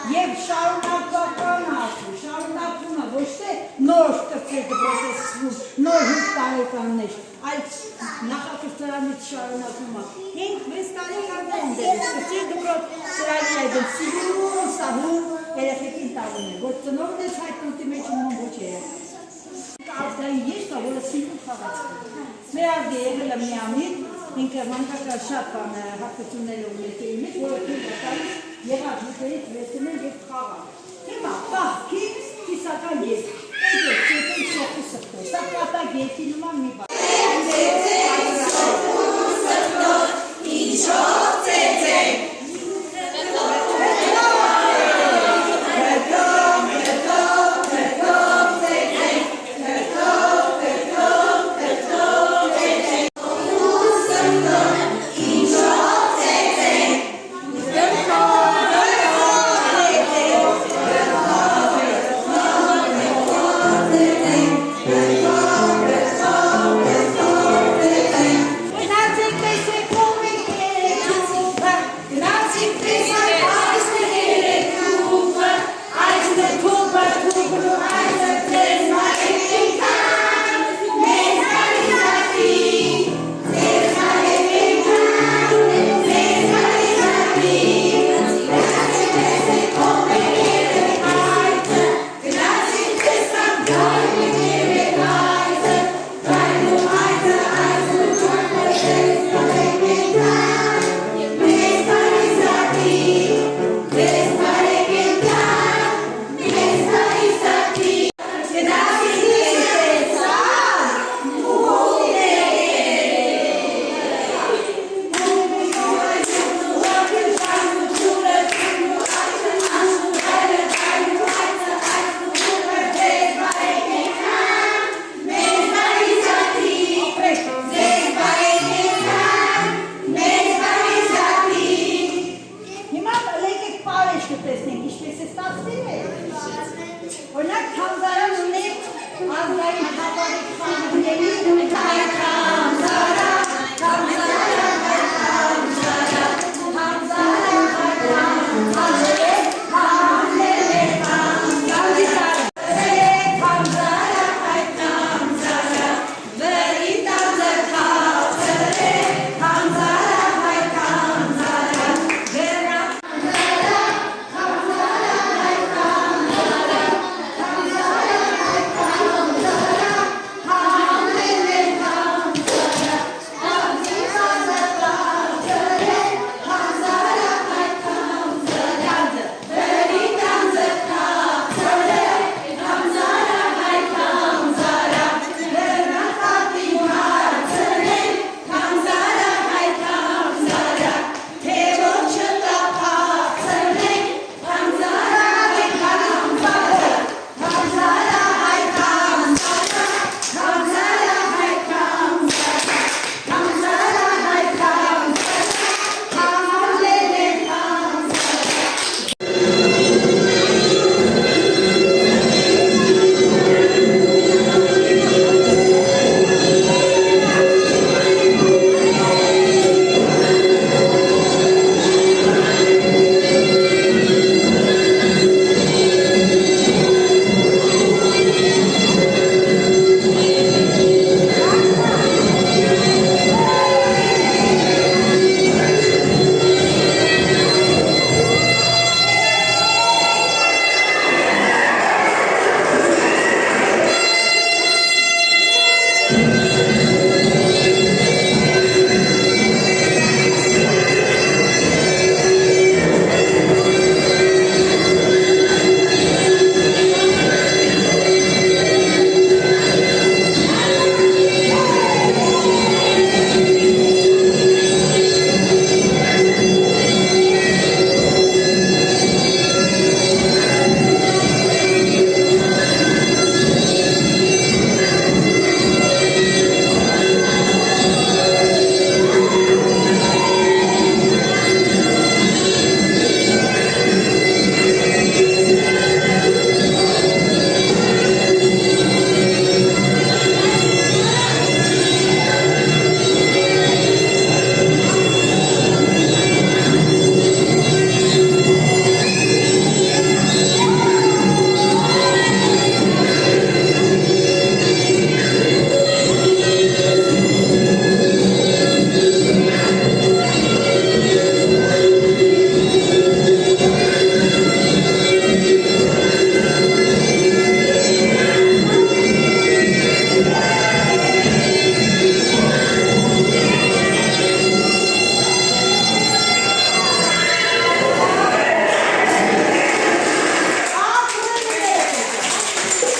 Եվ շարունակական ասում, շարունակումը ոչ թե նոր կրծեր դպրոցեցնում, նոր 5 տարեկաններ, այլ նախակրթարանից շարունակումը։ 5-6 տարեկաններ են դեպի կրծեր դպրոց ծրագիր այդ սիրուն, սահուն երեխեքին տալուն է, որ ծնողն ես հայտնոտի մեջ ունում ոչ երեխա։ Ազգային ես կա, որը սիրուն խաղացում։ Մեր ազգը եղել է մի ամին, ինքը մանկական շատ բան հատկություններ ունեցել մեջ, որը քիլոտարից եղած ուտերից վերցնել և խաղալ։ Հիմա պահքի կիսական երկ, այդ չետեն շոխի սխտոր, սա կատակ երկի նման մի բան։ Օրինակ թանգարան ունի ազգային խաղաղի խաղաղների